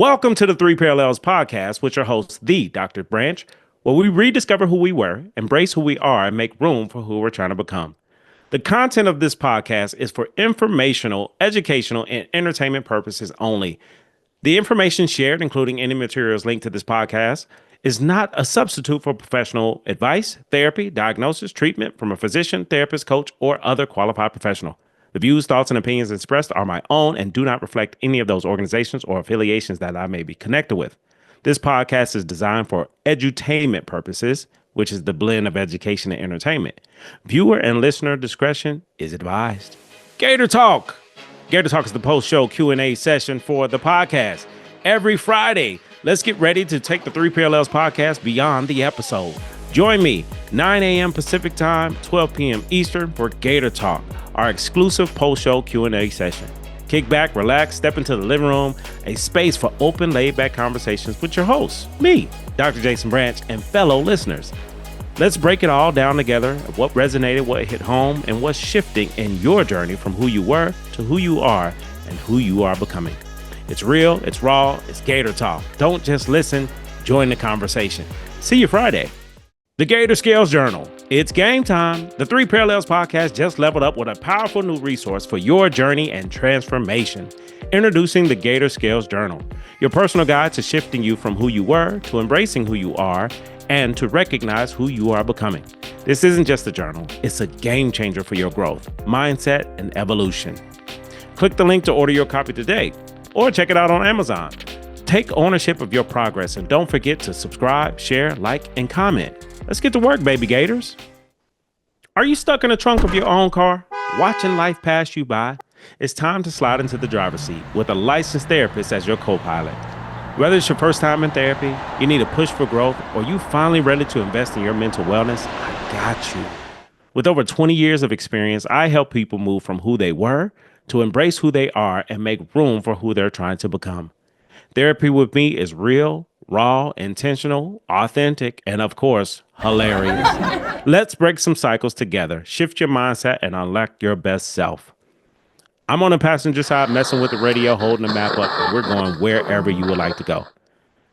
Welcome to the Three Parallels podcast with your host, the Dr. Branch, where we rediscover who we were, embrace who we are, and make room for who we're trying to become. The content of this podcast is for informational, educational, and entertainment purposes only. The information shared, including any materials linked to this podcast, is not a substitute for professional advice, therapy, diagnosis, treatment from a physician, therapist, coach, or other qualified professional. The views, thoughts, and opinions expressed are my own and do not reflect any of those organizations or affiliations that I may be connected with. This podcast is designed for edutainment purposes, which is the blend of education and entertainment. Viewer and listener discretion is advised. Gator Talk. Gator Talk is the post-show Q&A session for the podcast. Every Friday, let's get ready to take the Three Parallels podcast beyond the episode. Join me, 9 a.m. Pacific Time, 12 p.m. Eastern for Gator Talk, our exclusive post-show Q&A session. Kick back, relax, step into the living room, a space for open, laid-back conversations with your hosts, me, Dr. Jason Branch, and fellow listeners. Let's break it all down together, what resonated, what hit home, and what's shifting in your journey from who you were to who you are and who you are becoming. It's real, it's raw, it's Gator Talk. Don't just listen, join the conversation. See you Friday. The Gator Scales Journal. It's game time. The Three Parallels podcast just leveled up with a powerful new resource for your journey and transformation. Introducing the Gator Scales Journal, your personal guide to shifting you from who you were to embracing who you are and to recognize who you are becoming. This isn't just a journal, it's a game changer for your growth, mindset, and evolution. Click the link to order your copy today or check it out on Amazon. Take ownership of your progress and don't forget to subscribe, share, like, and comment. Let's get to work, baby Gators. Are you stuck in the trunk of your own car, watching life pass you by? It's time to slide into the driver's seat with a licensed therapist as your co-pilot. Whether it's your first time in therapy, you need a push for growth, or you finally ready to invest in your mental wellness, I got you. With over 20 years of experience, I help people move from who they were to embrace who they are and make room for who they're trying to become. Therapy with me is real, raw, intentional, authentic, and of course, hilarious. Let's break some cycles together, shift your mindset, and unlock your best self. I'm on the passenger side messing with the radio, holding the map up, and we're going wherever you would like to go.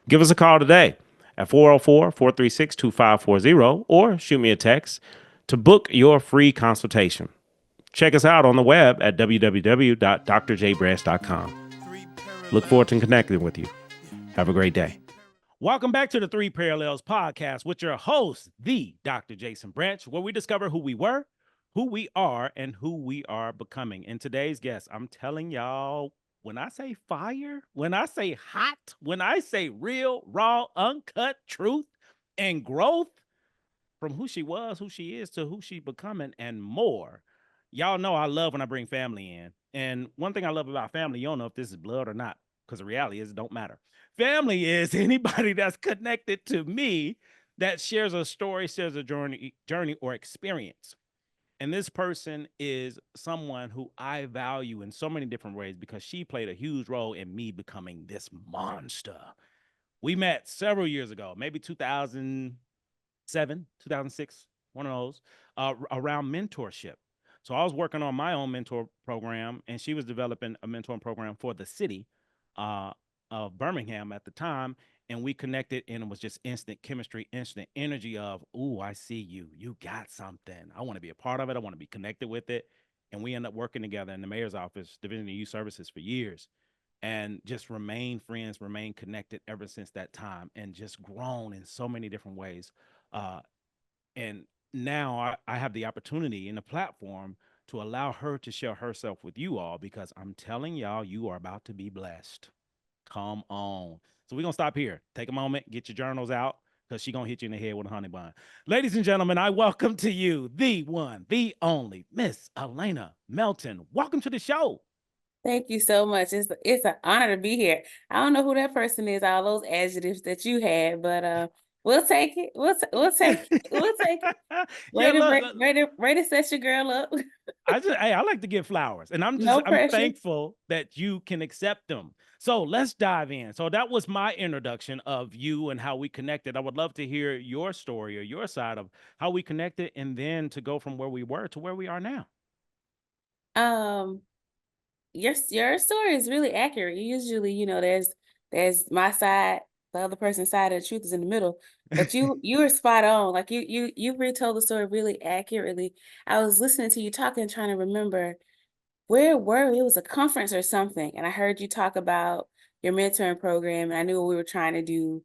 Give us a call today at 404-436-2540 or shoot me a text to book your free consultation. Check us out on the web at www.drjbranch.com. Look forward to connecting with you. Have a great day. Welcome back to the Three Parallels podcast with your host, the Dr. Jason Branch, where we discover who we were, who we are, and who we are becoming. And today's guest, I'm telling y'all, when I say fire, when I say hot, when I say real, raw, uncut truth and growth from who she was, who she is, to who she becoming, and more. Y'all know I love when I bring family in. And one thing I love about family, you don't know if this is blood or not, because the reality is it don't matter. Family is anybody that's connected to me that shares a story, shares a journey or experience. And this person is someone who I value in so many different ways because she played a huge role in me becoming this monster. We met several years ago, maybe 2007, 2006, one of those, around mentorship. So I was working on my own mentor program, and she was developing a mentoring program for the city of Birmingham at the time. And we connected, and it was just instant chemistry, instant energy of, ooh, I see you. You got something. I want to be a part of it. I want to be connected with it. And we ended up working together in the mayor's office, Division of Youth Services, for years, and just remain friends, remain connected ever since that time, and just grown in so many different ways. And now I have the opportunity in the platform to allow her to share herself with you all, because I'm telling y'all, you are about to be blessed. Come on. So we're going to stop here. Take a moment, get your journals out, because she's going to hit you in the head with a honey bun. Ladies and gentlemen, I welcome to you the one, the only, Miss Alanah Melton. Welcome to the show. Thank you so much. It's an honor to be here. I don't know who that person is, all those adjectives that you had, but we'll take it. We'll take it. We'll take it. Yeah, Way to set your girl up. I like to give flowers, and I'm thankful that you can accept them. So let's dive in. So that was my introduction of you and how we connected. I would love to hear your story or your side of how we connected, and then to go from where we were to where we are now. Your story is really accurate. Usually, there's There's my side, the other person's side, and the truth is in the middle. But you were spot on. Like you retold the story really accurately. I was listening to you talking, trying to remember where were we? It was a conference or something, and I heard you talk about your mentoring program, and I knew what we were trying to do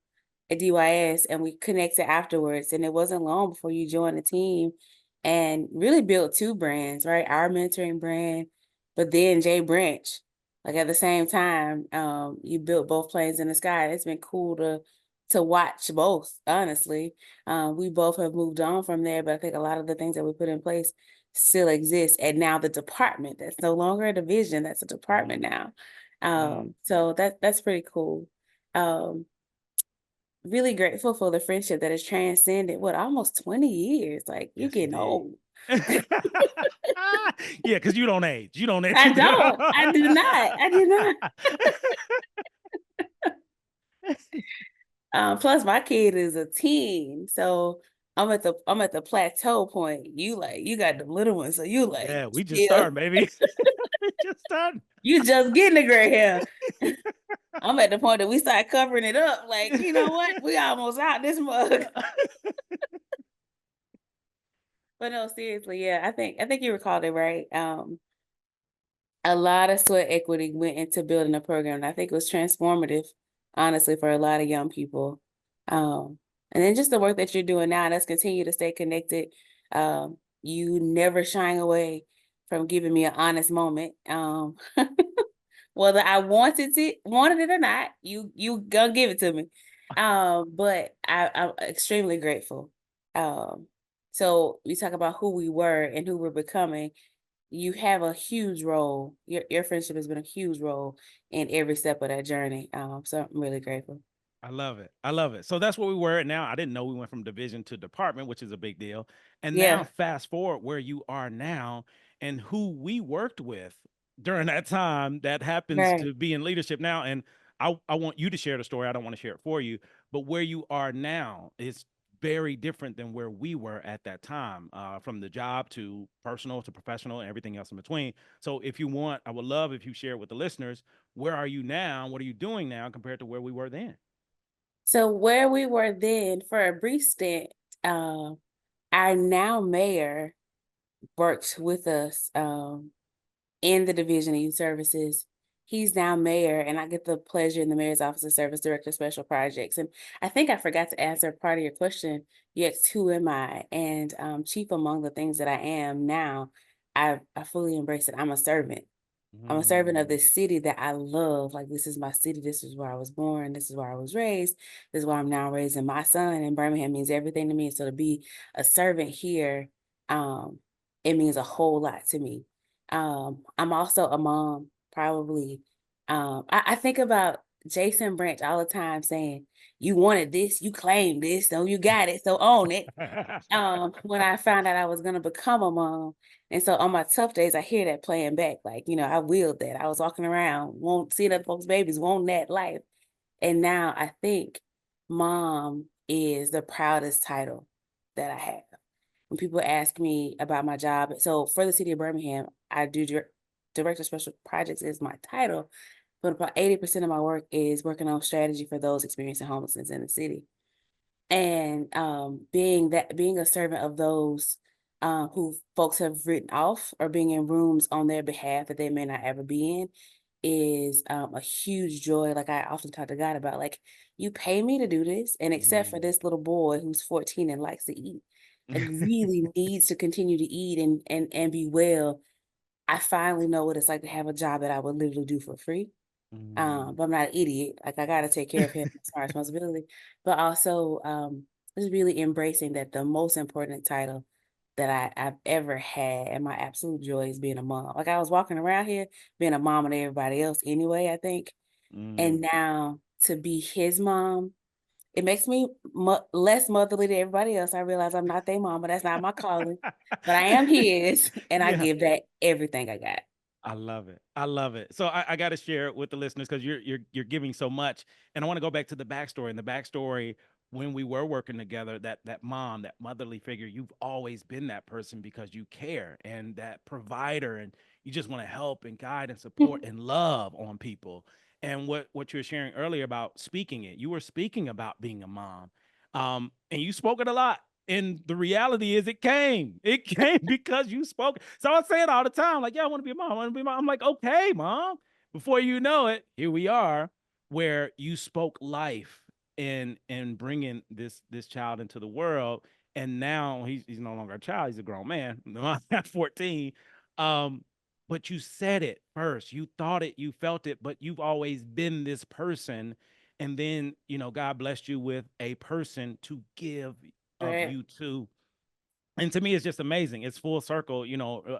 at DYS, and we connected afterwards. And it wasn't long before you joined the team and really built two brands, right? Our mentoring brand, but then Jay Branch, like at the same time, you built both planes in the sky. It's been cool to watch both, honestly. We both have moved on from there, but I think a lot of the things that we put in place still exists. And now the department, that's no longer a division, that's a department now. So that's pretty cool. Um, really grateful for the friendship that has transcended what almost 20 years. Like you Yes, getting indeed. old. Yeah, because you don't age. You don't age. I don't. I do not. I do not. Plus my kid is a teen. So I'm at the plateau point. You got the little one, so you like Yeah, we just still started, baby. We just started. you just getting the gray hair. I'm at the point that we start covering it up. Like, you know what? We almost out this mug. But no, seriously, yeah, I think you recalled it right. A lot of sweat equity went into building a program. And I think it was transformative, honestly, for a lot of young people. Um, and then just the work that you're doing now, let's continue to stay connected. You never shying away from giving me an honest moment. Whether I wanted it or not, you gonna give it to me. But I'm extremely grateful. Um, so we talk about who we were and who we're becoming. You have a huge role. Your friendship has been a huge role in every step of that journey. So I'm really grateful. I love it. I love it. So that's where we were. Now, I didn't know we went from division to department, which is a big deal. And now, Yeah, fast forward where you are now and who we worked with during that time that happens right. to be in leadership now. And I want you to share the story. I don't want to share it for you, but where you are now is very different than where we were at that time, from the job to personal to professional and everything else in between. So, if you want, I would love if you share it with the listeners. Where are you now? What are you doing now compared to where we were then? So where we were then for a brief stint, uh, our now mayor worked with us. In the Division of Youth Services. He's now mayor, and I get the pleasure in the mayor's office of service director of special projects. And I think I forgot to answer part of your question. You asked, who am I? And chief among the things that I am now, I fully embrace it. I'm a servant of Mm, this city that I love. Like, this is my city. This is where I was born. This is where I was raised. This is where I'm now raising my son. And Birmingham means everything to me. So to be a servant here, um, it means a whole lot to me. I'm also a mom, probably. I think about Jason Branch all the time saying, you wanted this, you claimed this, so you got it, so own it. When I found out I was gonna become a mom. And so on my tough days, I hear that playing back. Like, I willed that. I was walking around, won't see other folks' babies, want that life. And now I think mom is the proudest title that I have. When people ask me about my job, so for the city of Birmingham, I do director of special projects is my title, but about 80% of my work is working on strategy for those experiencing homelessness in the city. And being a servant of those who folks have written off or being in rooms on their behalf that they may not ever be in is a huge joy. Like I often talk to God about, like, you pay me to do this, and except for mm. this little boy who's 14 and likes to eat, like really needs to continue to eat and be well, I finally know what it's like to have a job that I would literally do for free. Mm. But I'm not an idiot. Like, I gotta take care of him. It's my responsibility. But also, just really embracing that the most important title that I've ever had, and my absolute joy is being a mom. Like, I was walking around here being a mom and everybody else anyway, I think. And Mm. now to be his mom, it makes me less motherly than everybody else. I realize I'm not their mom, but that's not my calling. But I am his, and I Yeah. give that everything I got. I love it. I love it. So I got to share it with the listeners because you're giving so much, and I want to go back to the backstory. And the backstory when we were working together, that mom, that motherly figure, you've always been that person because you care and that provider, and you just want to help and guide and support and love on people. And what you were sharing earlier about speaking it, you were speaking about being a mom, and you spoke it a lot. And the reality is, it came. It came because you spoke. So I say it all the time, like, "Yeah, I want to be a mom. I want to be a mom." I'm like, "Okay, mom." Before you know it, here we are, where you spoke life in bringing this child into the world, and now he's no longer a child; he's a grown man at 14. Um, but you said it first. You thought it, you felt it, but you've always been this person. And then, God blessed you with a person to give of Right. you to. And to me, it's just amazing. It's full circle,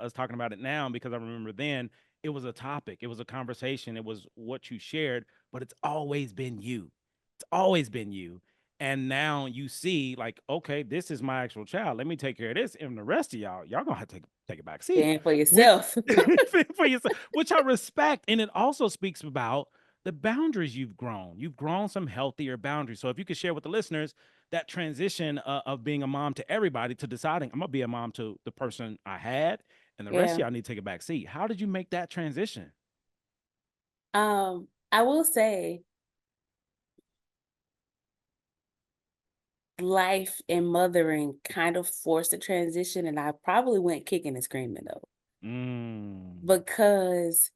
us talking about it now, because I remember then it was a topic, it was a conversation, it was what you shared, but it's always been you. It's always been you. And now you see, like, okay, this is my actual child. Let me take care of this. And the rest of y'all gonna have to take a back seat. Stand for Which yourself. for yourself, which I respect. And it also speaks about the boundaries you've grown. You've grown some healthier boundaries. So if you could share with the listeners that transition of being a mom to everybody, to deciding I'm gonna be a mom to the person I had, and the rest of Yeah. y'all need to take a back seat. How did you make that transition? I will say life and mothering kind of forced a transition, and I probably went kicking and screaming though, Mm. because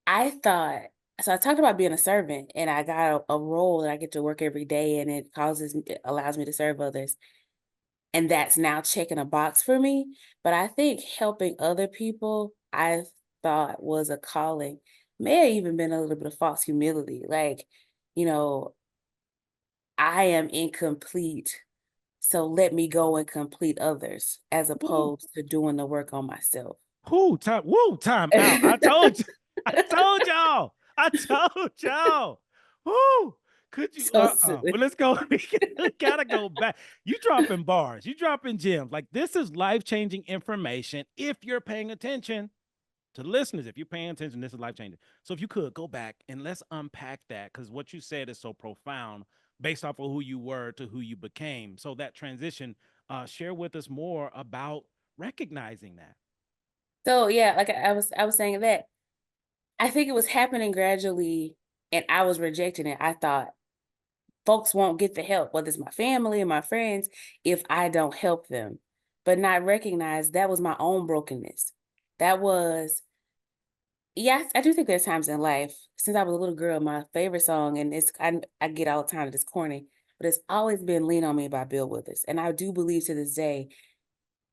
I thought, so I talked about being a servant, and I got a role that I get to work every day, and it allows me to serve others. And that's now checking a box for me. But I think helping other people, I thought was a calling. May have even been a little bit of false humility. Like, you know, I am incomplete. So let me go and complete others as Woo, opposed to doing the work on myself. time out. I told you. I told y'all. I told y'all. Woo. Could you So silly. well, let's go. We gotta go back. You dropping bars, you dropping gems. Like, this is life-changing information if you're paying attention. To the listeners, if you're paying attention, this is life-changing. So if you could go back and let's unpack that, because what you said is so profound based off of who you were to who you became. So that transition, share with us more about recognizing that. So yeah, like I was saying that I think it was happening gradually and I was rejecting it. I thought folks won't get the help, whether it's my family or my friends, if I don't help them. But not recognize that was my own brokenness. That was, yes, I do think there's times in life, since I was a little girl, my favorite song, and I get all the time that it's corny, but it's always been Lean on Me by Bill Withers. And I do believe to this day,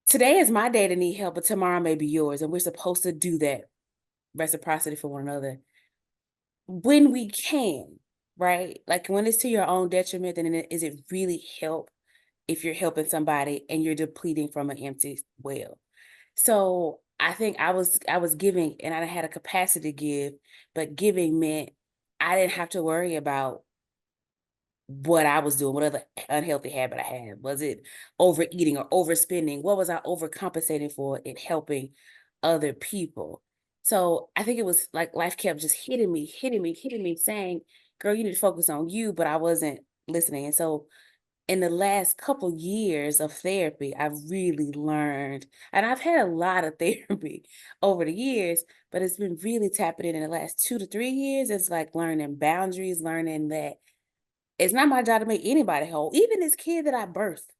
today is my day to need help, but tomorrow may be yours. And we're supposed to do that reciprocity for one another when we can, right? Like when it's to your own detriment, then is it really help if you're helping somebody and you're depleting from an empty well? So I think I was giving and I had a capacity to give, but giving meant I didn't have to worry about what I was doing, what other unhealthy habit I had. Was it overeating or overspending? What was I overcompensating for in helping other people? So I think it was like life kept just hitting me, hitting me, hitting me, saying, girl, you need to focus on you, but I wasn't listening. And so in the last couple years of therapy, I've really learned, and I've had a lot of therapy over the years, but it's been really tapping in the last 2 to 3 years. It's like learning boundaries, learning that it's not my job to make anybody whole, even this kid that I birthed.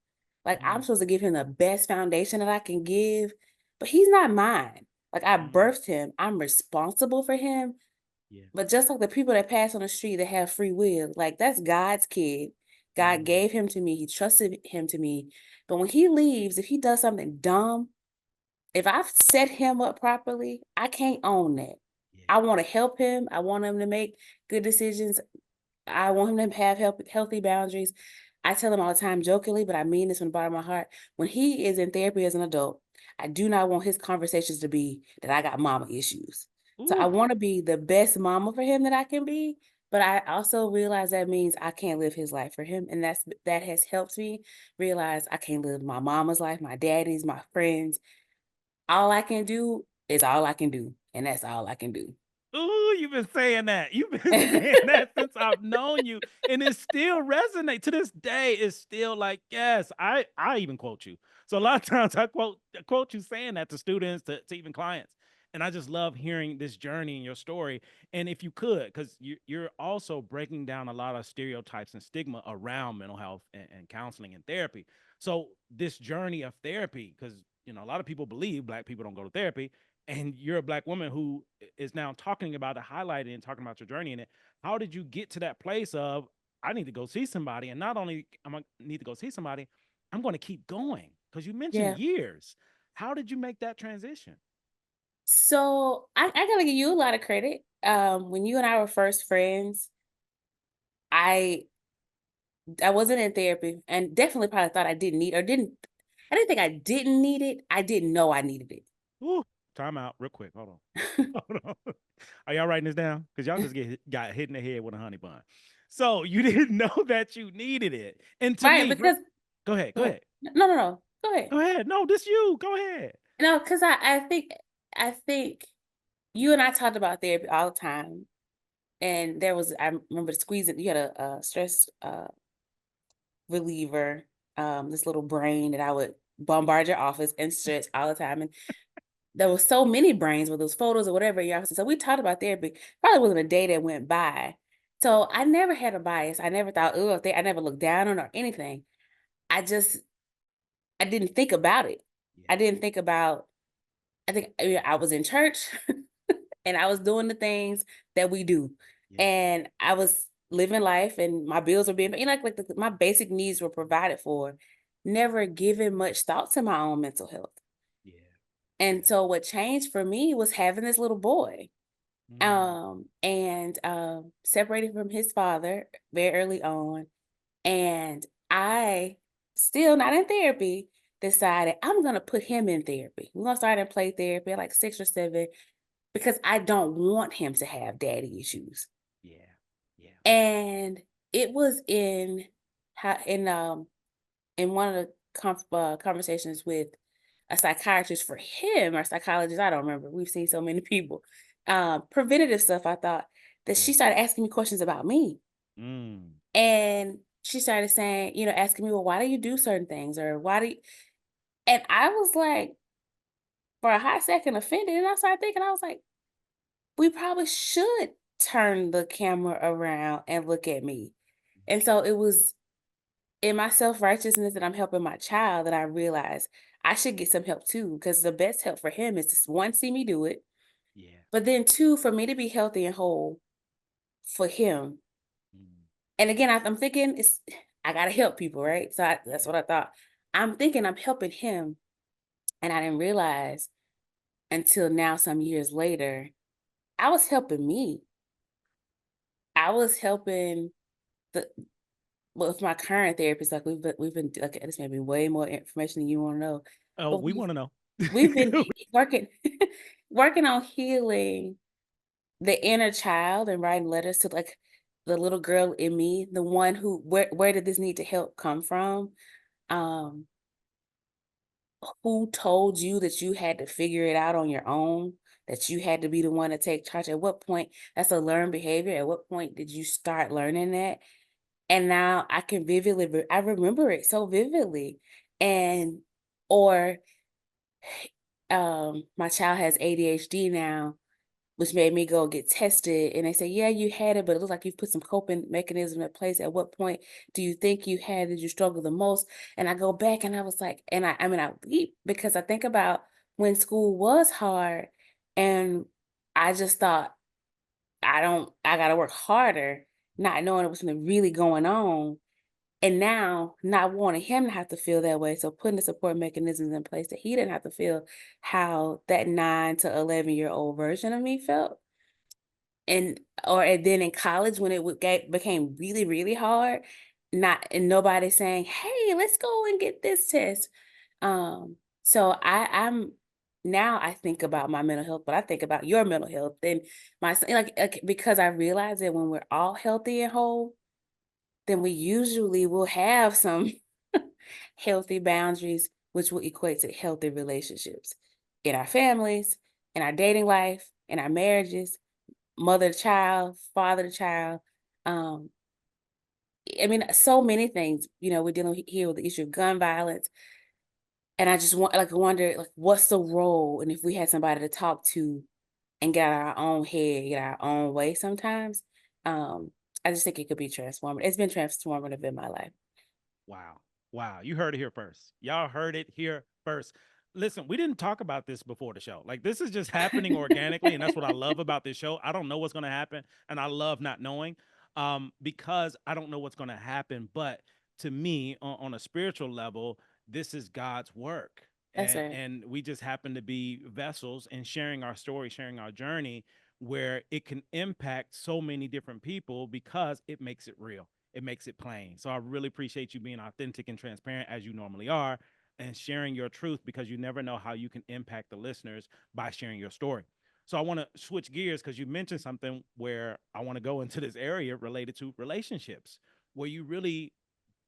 Like, I'm Mm, supposed to give him the best foundation that I can give, but he's not mine. Like, I mm, birthed him. I'm responsible for him. yeah. But just like the people that pass on the street that have free will, like that's God's kid. God Mm, gave him to me. He trusted him to me. But when he leaves, if he does something dumb, if I've set him up properly, I can't own that. yeah. I want to help him. I want him to make good decisions. I want him to have healthy boundaries. I tell him all the time, jokingly, but I mean this from the bottom of my heart. When he is in therapy as an adult, I do not want his conversations to be that I got mama issues. So I Ooh. want to be the best mama for him that I can be, but I also realize that means I can't live his life for him, and that has helped me realize I can't live my mama's life, my daddy's, my friends. All I can do is all I can do, and that's all I can do. Ooh, you've been saying that. You've been saying that since I've known you, and it still resonates to this day. It's still like, yes, I even quote you. So a lot of times I quote you saying that to students, to even clients. And I just love hearing this journey and your story. And if you could, because you're also breaking down a lot of stereotypes and stigma around mental health and counseling and therapy. So this journey of therapy, because a lot of people believe Black people don't go to therapy, and you're a Black woman who is now talking about it, highlighting and talking about your journey in it. How did you get to that place of I need to go see somebody, and not only am I need to go see somebody, I'm going to keep going? Because you mentioned Yeah. years. How did you make that transition? So I gotta give you a lot of credit. When you and I were first friends, I I wasn't in therapy and definitely probably thought I didn't need or didn't I didn't think I didn't need it. I didn't know I needed Ooh, time out real quick. Hold on. it. Hold on. Are y'all writing this down? Because y'all just got hit in the head with a honey bun. So you didn't know that you needed it. And to Right, me, because go ahead. go Go ahead. ahead. No, no, no. Go ahead. Go ahead. No, this you. Go ahead. No, because I think you and I talked about therapy all the time. And I remember squeezing, you had a stress reliever, this little brain that I would bombard your office and stress all the time. And there was so many brains with those photos or whatever in your office. So we talked about therapy. Probably wasn't a day that went by. So I never had a bias. I never thought, oh, I never looked down on or anything. I just I didn't think about it. Yeah. I didn't think about I was in church and I was doing the things that we do. Yeah. And I was living life and my bills were being, my basic needs were provided for, never giving much thought to my own mental health. Yeah. And Yeah. so what changed for me was having this little boy. Mm, And separated from his father very early on. And I, still not in therapy, decided I'm gonna put him in therapy. We're gonna start in play therapy at like 6 or 7 because I don't want him to have daddy issues. yeah. Yeah. And it was how in one of the conversations with a psychiatrist for him or psychologist, I don't remember. We've seen so many people. Preventative stuff. I thought that Yeah. she started asking me questions about me, Mm, and she started saying, asking me, well, why do you do certain things, or why do you? And I was like, for a hot second, offended, and I started thinking, I was like, we probably should turn the camera around and look at me. And so it was in my self-righteousness that I'm helping my child that I realized I should get some help too, because the best help for him is to, one, see me do it, yeah. but then two, for me to be healthy and whole for him. Mm, And again, I'm thinking I gotta help people, right? So that's yeah. what I thought. I'm thinking I'm helping him, and I didn't realize until now, some years later, I was helping me. I was helping the with my current therapist. Like we've been okay, this may be way more information than you want to know, Oh, but we want to know. we've been working working on healing the inner child and writing letters to like the little girl in me, the one who where did this need to help come from? Um, who told you that you had to figure it out on your own? That you had to be the one to take charge? At what point? That's a learned behavior. At what point did you start learning that? And now I can I remember it so vividly. And or my child has ADHD now, which made me go get tested. And they say, yeah, you had it, but it looks like you've put some coping mechanism in place. At what point do you think you had, did you struggle the most? And I go back and I was like, and I weep because I think about when school was hard and I just thought, I got to work harder, not knowing it was something really going on. And now not wanting him to have to feel that way. So putting the support mechanisms in place that he didn't have to feel how that 9 to 11-year-old version of me felt. And then in college when it became really, really hard, not and nobody saying, hey, let's go and get this test. So I'm now I think about my mental health, but I think about your mental health and because I realize that when we're all healthy and whole, then we usually will have some healthy boundaries, which will equate to healthy relationships in our families, in our dating life, in our marriages, mother to child, father to child. Um, I mean, so many things. We're dealing here with the issue of gun violence. And I just wonder, like, what's the role? And if we had somebody to talk to and get out of our own head, get our own way sometimes, um, I just think it could be transformative. It's been transformative in my life. Wow. Wow. You heard it here first. Y'all heard it here first. Listen, we didn't talk about this before the show. Like, this is just happening organically. And that's what I love about this show. I don't know what's going to happen. And I love not knowing, because I don't know what's going to happen. But to me, on a spiritual level, this is God's work. That's And, right. and we just happen to be vessels and sharing our story, sharing our journey, where it can impact so many different people because it makes it real, it makes it plain. So I really appreciate you being authentic and transparent as you normally are, and sharing your truth, because you never know how you can impact the listeners by sharing your story. So I want to switch gears because you mentioned something where I want to go into this area related to relationships, where you really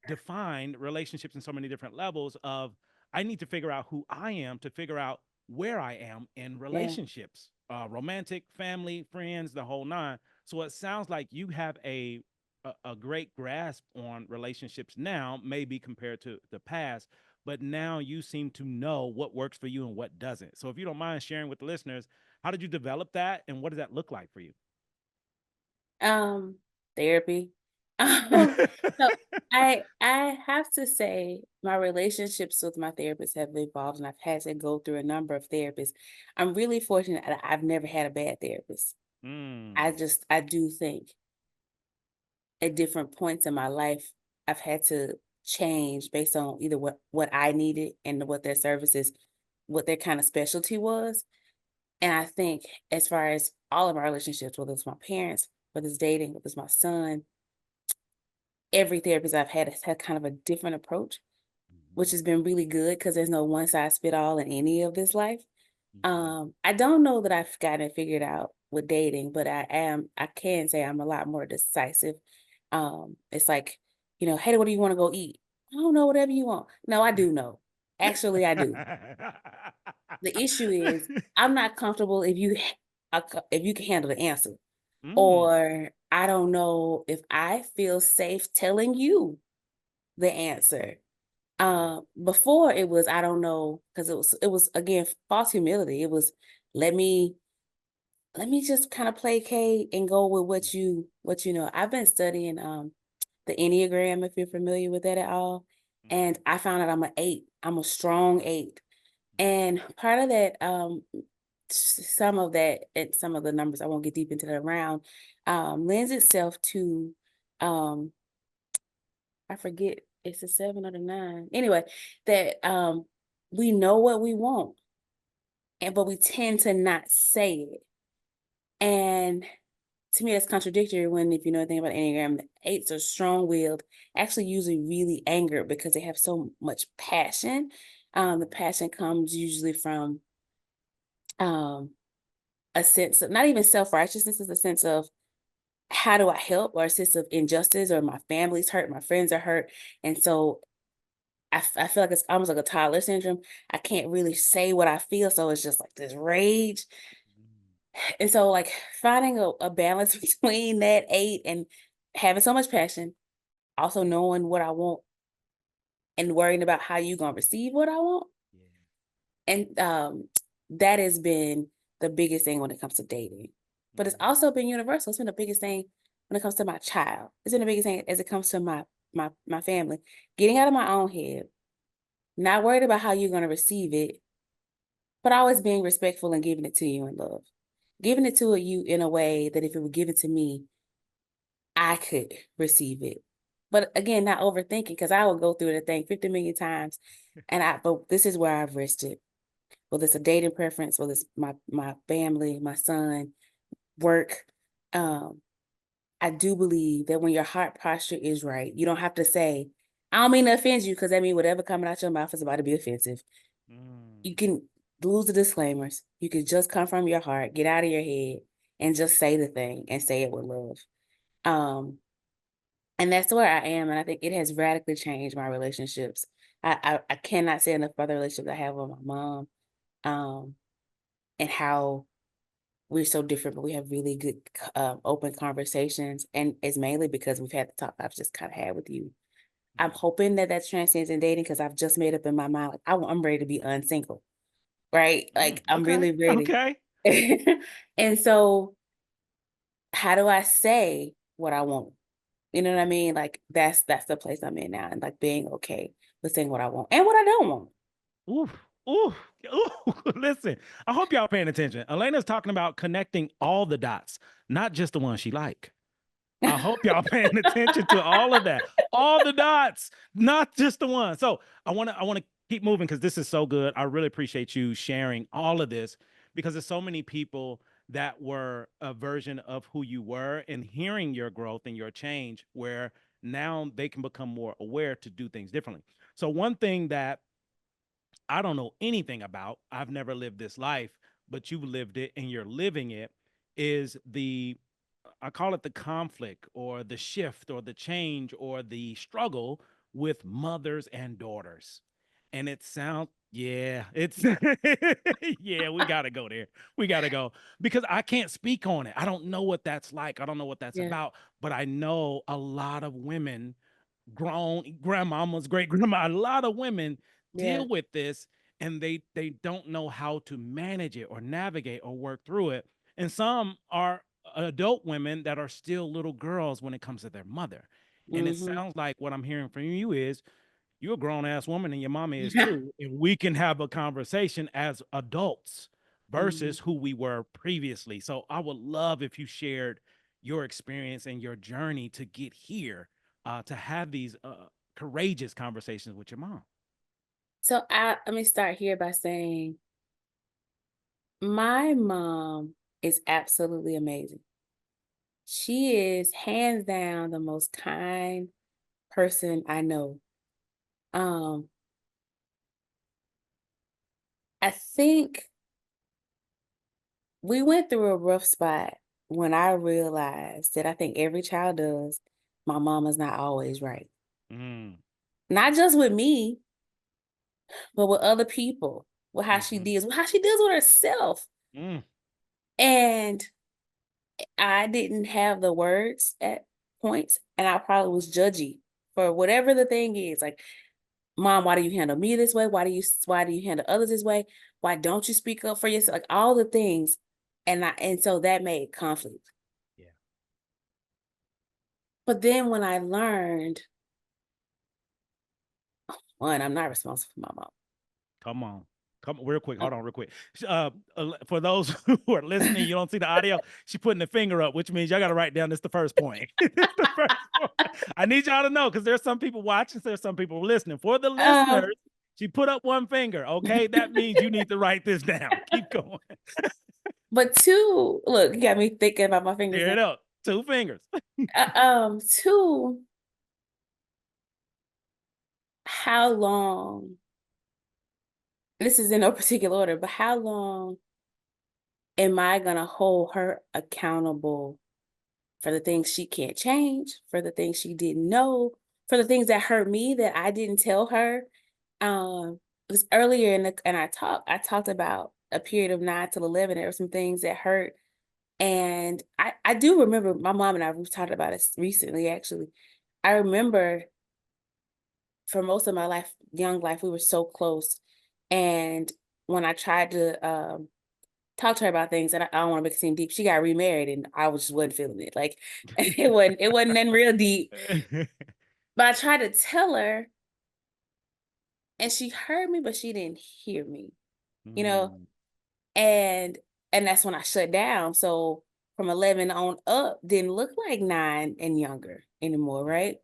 defined relationships in so many different levels of, I need to figure out who I am to figure out where I am in Yeah. relationships, romantic, family, friends, the whole nine. So it sounds like you have a great grasp on relationships now, maybe compared to the past, but now you seem to know what works for you and what doesn't. So if you don't mind sharing with the listeners, how did you develop that and what does that look like for you? Um, Therapy. Um, so I have to say my relationships with my therapist have evolved, and I've had to go through a number of therapists. I'm really fortunate that I've never had a bad therapist. Mm. I do think at different points in my life, I've had to change based on either what I needed and what their services, what their kind of specialty was. And I think as far as all of my relationships, whether it's my parents, whether it's dating, whether it's my son, every therapist I've had has had kind of a different approach, which Mhm. has been really good because there's no one size fit all in any of this life. Mhm. I don't know that I've gotten it figured out with dating, but I can say I'm a lot more decisive. It's like, hey, what do you want to go eat? I don't know, whatever you want. No, I do know. Actually, I do. The issue is I'm not comfortable if you can handle the answer, Mm. or I don't know if I feel safe telling you the answer. Yeah. Before it was I don't know, because it was again false humility. It was let me let me just kind of placate and go with what you know. I've been studying the Enneagram, if you're familiar with that at all. Mm-mm. And I found out I'm an 8. I'm a strong 8. And part of that, some of that and some of the numbers, I won't get deep into that round, lends itself to I forget it's a 7 or the 9. Anyway, that we know what we want, and but we tend to not say it. And to me, that's contradictory when, if you know anything about Enneagram, the 8s are strong-willed, actually usually really angered because they have so much passion. The passion comes usually from um, a sense of not even self-righteousness, is a sense of how do I help, or a sense of injustice, or my family's hurt, my friends are hurt. And so I feel like it's almost like a toddler syndrome. I can't really say what I feel, so it's just like this rage. Mm. And so, like, finding a balance between that 8 and having so much passion, also knowing what I want and worrying about how you gonna receive what I want. Yeah. And that has been the biggest thing when it comes to dating. But it's Mm. also been universal. It's been the biggest thing when it comes to my child. It's been the biggest thing as it comes to my family. Getting out of my own head, not worried about how you're gonna receive it, but always being respectful and giving it to you in love. Giving it to you in a way that if it were given to me, I could receive it. But again, not overthinking, because I will go through the thing 50 million times. But this is where I've rested. Whether it's a dating preference, whether it's my family, my son, work. Um, I do believe that when your heart posture is right, you don't have to say, I don't mean to offend you, because I mean whatever coming out your mouth is about to be offensive. You Mm. can lose the disclaimers. You can just come from your heart, get out of your head, and just say the thing and say it with love. Um, and that's where I am, and I think it has radically changed my relationships. I cannot say enough about the relationships I have with my mom, um, and how we're so different, but we have really good open conversations, and it's mainly because we've had the talk I've just kind of had with you. I'm hoping that that transcends in dating because I've just made up in my mind, like, I'm ready to be unsingle, right? Like, I'm Okay. really ready. Okay. And so, how do I say what I want? You know what I mean? Like, that's the place I'm in now, and like being okay with saying what I want and what I don't want. Ooh, ooh, ooh. Listen, I hope y'all paying attention. Alanah's talking about connecting all the dots, not just the ones she like. I hope y'all paying attention to all of that, all the dots, not just the one. So I want to keep moving because this is so good. I really appreciate you sharing all of this because there's so many people that were a version of who you were and hearing your growth and your change where now they can become more aware to do things differently. So one thing that I don't know anything about, I've never lived this life, but you've lived it and you're living it, is the I call it the conflict or the shift or the change or the struggle with mothers and daughters. And it sounds, yeah, it's, yeah, we got to go there. We got to go because I can't speak on it. I don't know what that's like. I don't know what that's Yeah, about, but I know a lot of women, grown grandmamas, great grandma, a lot of women yeah. deal with this and they don't know how to manage it or navigate or work through it. And some are adult women that are still little girls when it comes to their mother. And it Mm-hmm. sounds like what I'm hearing from you is you're a grown ass woman and your mama is too. And we can have a conversation as adults Mm-hmm. versus who we were previously. So I would love if you shared your experience and your journey to get here, to have these courageous conversations with your mom. So let me start here by saying my mom is absolutely amazing. She is hands down the most kind person I know. Um, I think we went through a rough spot when I realized that I think every child does. My mom is not always right. Mm, Not just with me, but with other people, mm-hmm, with how she deals with herself. mm, And I didn't have the words at points, and I probably was judgy for whatever the thing is. Like, mom, why do you handle me this way? Why do you handle others this way? Why don't you speak up for yourself? Like all the things. And so that made conflict. yeah. But then when I learned, one, I'm not responsible for my mom. Come on. Come real quick. Uh, Hold on, real quick. For those who are listening, you don't see the audio. She's putting the finger up, which means y'all got to write down this the first point. This the first point. I need y'all to know because there's some people watching, there's some people listening. For the um, listeners, she put up one finger. Okay, that means you need to write this down. Keep going. but two, look, you got me thinking about my fingers Tear now. it up. Two fingers. Two, how long, this is in no particular order, but how long am I gonna hold her accountable for the things she can't change, for the things she didn't know, for the things that hurt me that I didn't tell her? Because earlier and I talked about a period of 9 to 11. There were some things that hurt, and I do remember my mom and we've talked about it recently. Actually, I remember for most of my life, young life, we were so close, and when I tried to talk to her about things, and I don't want to make it seem deep. She got remarried, and I was just wasn't feeling it. Like it wasn't nothing real deep. But I tried to tell her, and she heard me, but she didn't hear me. You know, Mm, and and that's when I shut down. So from 11 on up, didn't look like 9 and younger anymore, yeah. right?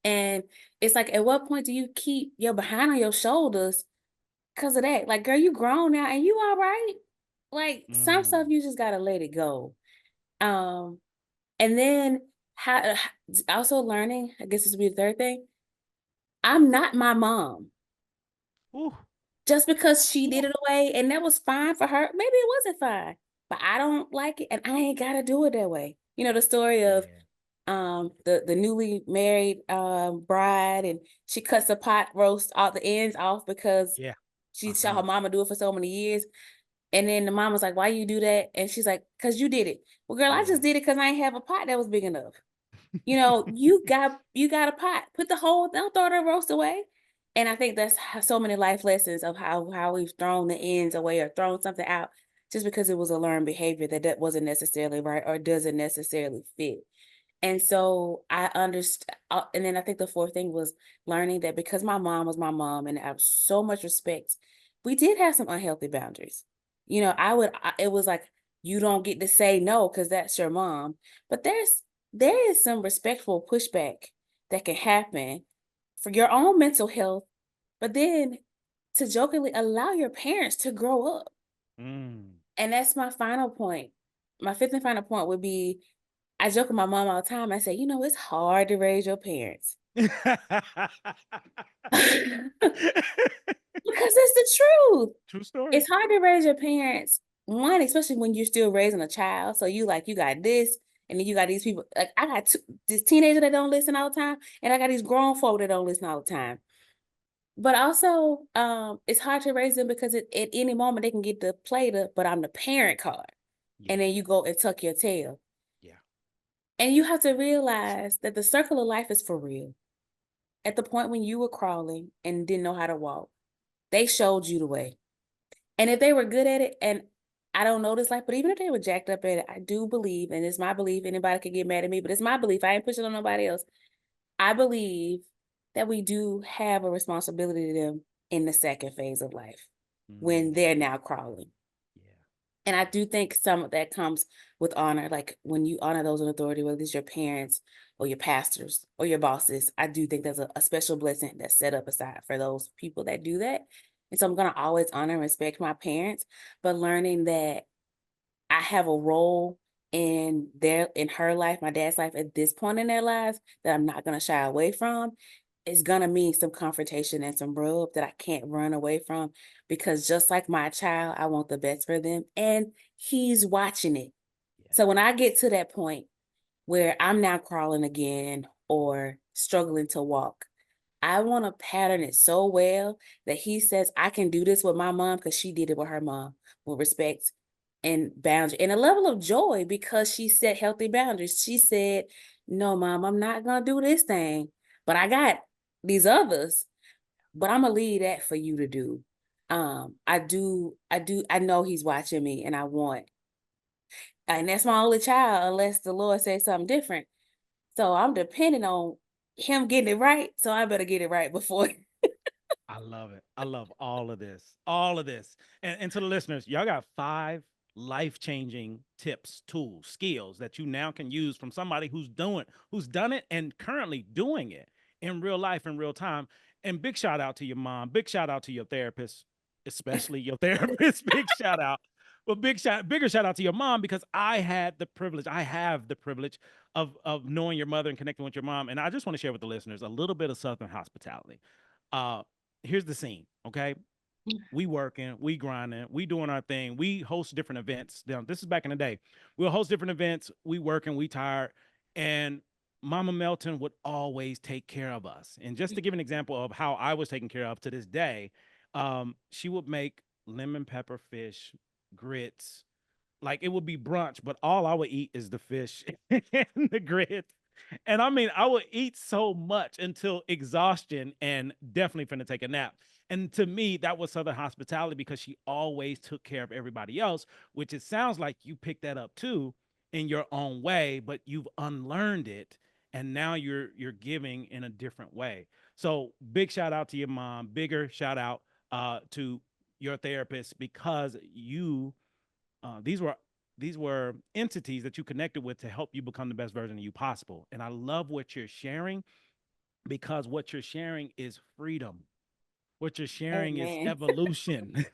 And it's like, at what point do you keep your behind on your shoulders because of that? Like, girl, you grown now, and you all right. Like some stuff, Mm, you just gotta let it go. Um, And then how also learning, I guess this would be the third thing. I'm not my mom. ooh, Just because she ooh. did it away and that was fine for her, maybe it wasn't fine, but I don't like it and I ain't gotta do it that way. You know, the story of Yeah. the newly married bride, and she cuts the pot roast all the ends off because Yeah. she saw Uh-huh. her mama do it for so many years. And then the mama's like, why you do that? And she's like, because you did it. Well, girl, I Yeah. just did it because I ain't have a pot that was big enough. You got a pot. Put the whole, don't throw the roast away. And I think that's so many life lessons of how we've thrown the ends away or thrown something out just because it was a learned behavior that wasn't necessarily right or doesn't necessarily fit. And so I understand. And then I think the fourth thing was learning that because my mom was my mom and I have so much respect, we did have some unhealthy boundaries. It was like, you don't get to say no because that's your mom. But there is some respectful pushback that can happen for your own mental health, but then to jokingly allow your parents to grow up. Mm. And that's my final point. My fifth and final point would be, I joke with my mom all the time. I say, it's hard to raise your parents. Because it's the truth. True story. It's hard to raise your parents. One, especially when you're still raising a child. So you got this, and then you got these people. Like I got this teenager that don't listen all the time, and I got these grown folk that don't listen all the time. But also, it's hard to raise them because at any moment they can get the but I'm the parent card. Yeah. And then you go and tuck your tail. Yeah. And you have to realize that the circle of life is for real. At the point when you were crawling and didn't know how to walk, they showed you the way. And if they were good at it, and I don't know this life, but even if they were jacked up at it, I do believe, and it's my belief, anybody can get mad at me, but it's my belief. I ain't pushing on nobody else. I believe that we do have a responsibility to them in the second phase of life when they're now crawling. Yeah. And I do think some of that comes with honor. Like when you honor those in authority, whether it's your parents or your pastors or your bosses, I do think there's a special blessing that's set up aside for those people that do that. And so I'm going to always honor and respect my parents, but learning that I have a role in her life, my dad's life at this point in their lives that I'm not going to shy away from. It's going to mean some confrontation and some rub that I can't run away from, because just like my child, I want the best for them, and he's watching it. Yeah. So when I get to that point where I'm now crawling again or struggling to walk, I want to pattern it so well that he says, I can do this with my mom because she did it with her mom, with respect and boundary and a level of joy, because she set healthy boundaries. She said, no, mom, I'm not going to do this thing, but I got these others, but I'm going to leave that for you to do. I know he's watching me, and and that's my only child, unless the Lord says something different. So I'm depending on him getting it right. So I better get it right before. I love it. I love all of this. All of this. And to the listeners, y'all got 5 life-changing tips, tools, skills that you now can use from somebody who's done it and currently doing it in real life in real time. And big shout out to your mom. Big shout out to your therapist, especially your therapist. Big shout out. But bigger shout out to your mom, because I have the privilege of knowing your mother and connecting with your mom. And I just want to share with the listeners a little bit of Southern hospitality. Uh, Here's the scene, okay? We working, we grinding, we doing our thing. We host different events. Now, this is back in the day. We'll host different events. We working, we tired, and Mama Melton would always take care of us. And just to give an example of how I was taken care of to this day, she would make lemon pepper fish, grits. Like it would be brunch, but all I would eat is the fish and the grits. And I mean, I would eat so much until exhaustion and definitely finna take a nap. And to me, that was Southern hospitality, because she always took care of everybody else, which it sounds like you picked that up too in your own way, but you've unlearned it. And now you're giving in a different way. So big shout out to your mom, bigger shout out to your therapist, because these were entities that you connected with to help you become the best version of you possible. And I love what you're sharing, because what you're sharing is freedom. What you're sharing is Amen. evolution.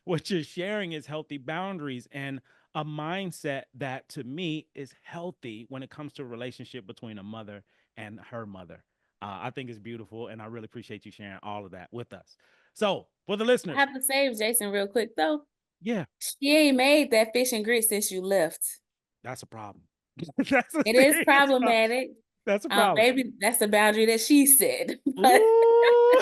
What you're sharing is healthy boundaries and a mindset that to me is healthy when it comes to a relationship between a mother and her mother. I think it's beautiful, and I really appreciate you sharing all of that with us. So, for the I listeners, have to save Jason real quick though. yeah, She ain't made that fish and grits since you left. that's a problem. That's a It is serious problem. problematic. That's a problem. Maybe that's the boundary that she set. But Ooh.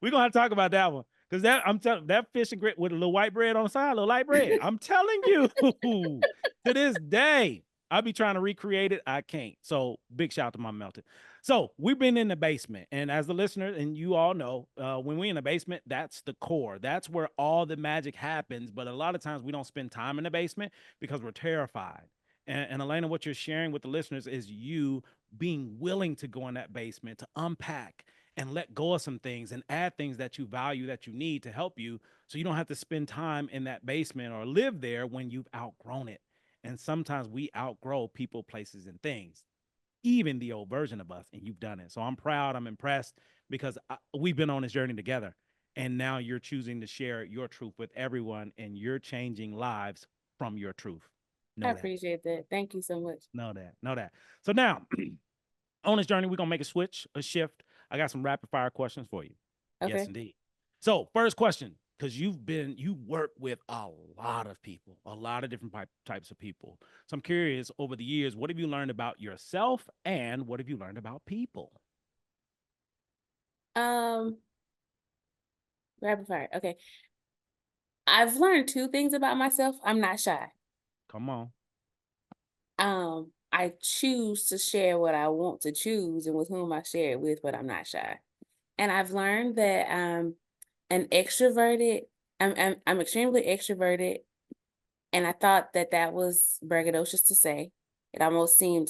We're gonna have to talk about that one. Because I'm telling that fish and grit with a little white bread on the side, a little light bread. I'm telling you, to this day. I be trying to recreate it. I can't. So big shout out to my Melton. So we've been in the basement. And as the listener, and you all know, when we in the basement, that's the core. That's where all the magic happens. But a lot of times we don't spend time in the basement because we're terrified. And Alanah, what you're sharing with the listeners is you being willing to go in that basement to unpack and let go of some things and add things that you value that you need to help you so you don't have to spend time in that basement or live there when you've outgrown it. And sometimes we outgrow people, places, and things, even the old version of us, and you've done it. So I'm proud, I'm impressed because we've been on this journey together. And now you're choosing to share your truth with everyone, and you're changing lives from your truth. I Know that. appreciate that. Thank you so much. Know that. Know that. So now, on this journey, we're going to make a switch, a shift. I got some rapid fire questions for you. Yes, Okay. indeed. So, first question, because you work with a lot of people, a lot of different types of people. So I'm curious, over the years, what have you learned about yourself and what have you learned about people? Um, Rapid fire. Okay. I've learned two things about myself. I'm not shy. Come on. I choose to share what I want to choose and with whom I share it with, but I'm not shy. And I've learned that an extroverted, I'm extremely extroverted, and I thought that that was braggadocious to say. It almost seemed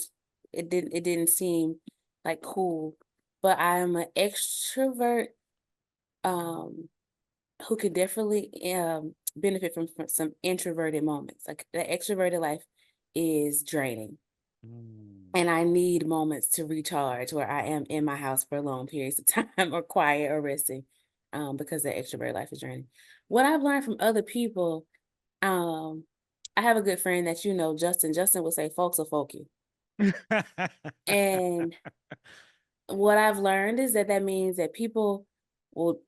it didn't seem like cool, but I'm an extrovert um who could definitely benefit from some introverted moments. Like the extroverted life is draining. Mm. And I need moments to recharge where I am in my house for long periods of time or quiet or resting because the extrovert life is draining. What I've learned from other people, um, I have a good friend that you know, Justin. Justin would say, folks are folky. And what I've learned is that that means that people will,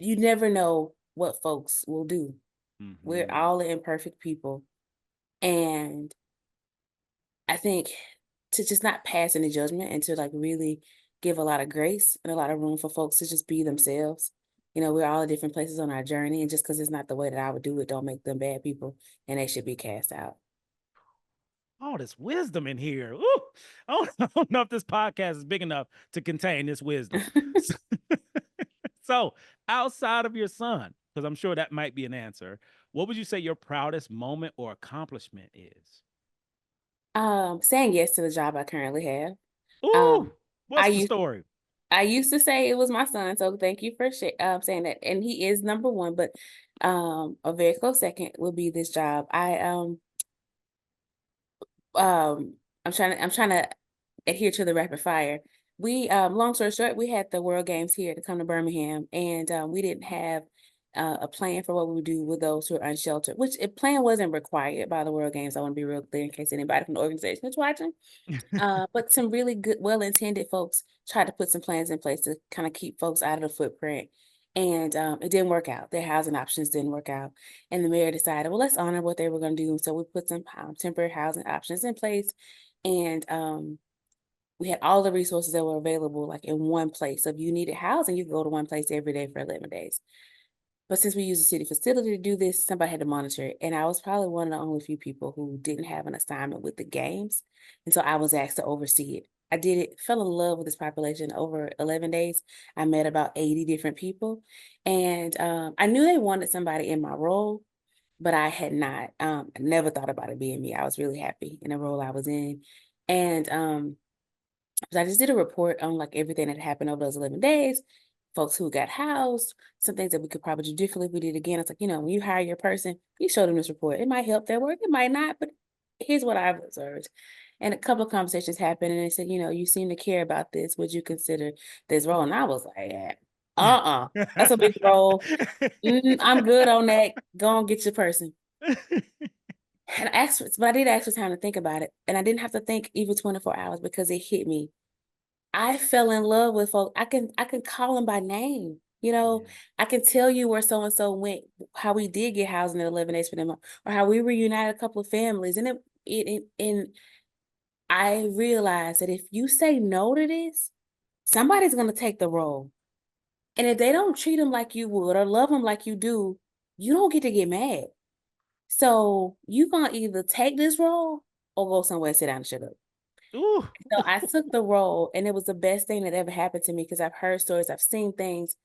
you never know what folks will do. We're Mm-hmm. all imperfect people. And I think to just not pass any judgment and to like really give a lot of grace and a lot of room for folks to just be themselves. You know, we're all at different places on our journey, and just because it's not the way that I would do it, don't make them bad people, and they should be cast out. All this wisdom in here. Ooh, I don't know if this podcast is big enough to contain this wisdom. So, outside of your son, because I'm sure that might be an answer, what would you say your proudest moment or accomplishment is? Saying yes to the job I currently have. Ooh, Um, I what's the used story? I used to say it was my son, so thank you for saying that. And he is number one, but a very close second would be this job. Um I'm trying to adhere to the rapid fire. We long story short, we had the World Games here to come to Birmingham, and we didn't have a plan for what we would do with those who are unsheltered, which a plan wasn't required by the World Games. I want to be real clear in case anybody from the organization is watching. But some really good, well-intended folks tried to put some plans in place to kind of keep folks out of the footprint. And it didn't work out. Their housing options didn't work out. And the mayor decided, well, let's honor what they were going to do. So we put some temporary housing options in place. And we had all the resources that were available like in one place. So if you needed housing, you could go to one place every day for 11 days. But since we use a city facility to do this, somebody had to monitor it. And I was probably one of the only few people who didn't have an assignment with the games. And so I was asked to oversee it. I did it, fell in love with this population over 11 days. I met about 80 different people. And I knew they wanted somebody in my role, but I had not, I never thought about it being me. I was really happy in the role I was in. And so I just did a report on like everything that happened over those 11 days, folks who got housed, some things that we could probably do differently if we did again. It's like, you know, when you hire your person, you show them this report. It might help their work, it might not, but here's what I've observed. And a couple of conversations happened, and they said, you know, you seem to care about this. Would you consider this role? And I was like, yeah, that's a big role. I'm good on that. Go and get your person. And I asked, but I did ask for time to think about it. And I didn't have to think even 24 hours because it hit me. I fell in love with folks. I can call them by name. You know, Yeah. I can tell you where so and so went, how we did get housing at 11 days for them, or how we reunited a couple of families. And and I realized that if you say no to this, somebody's gonna take the role. And if they don't treat them like you would or love them like you do, you don't get to get mad. So you gonna either take this role or go somewhere and sit down and shut up. Ooh. So I took the role, and it was the best thing that ever happened to me because I've heard stories, I've seen things.